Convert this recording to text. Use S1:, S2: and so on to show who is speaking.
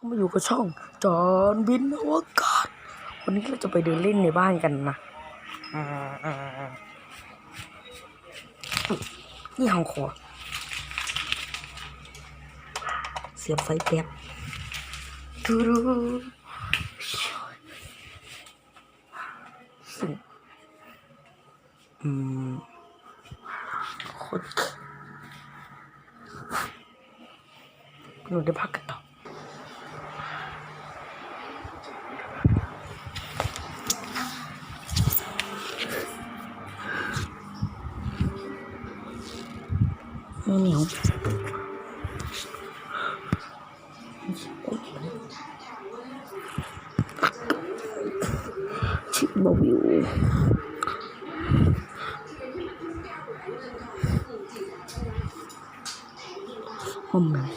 S1: มาอยู่กับช่องจอนบินอวกาศวันนี้เราจะไปเดินเล่นในบ้านกันนะนี่ห้องครัวเสียบไฟแป๊บดูซึ่งโคตรหนูได้พักกันต่อเหนียวชิบะวิวหอมเลย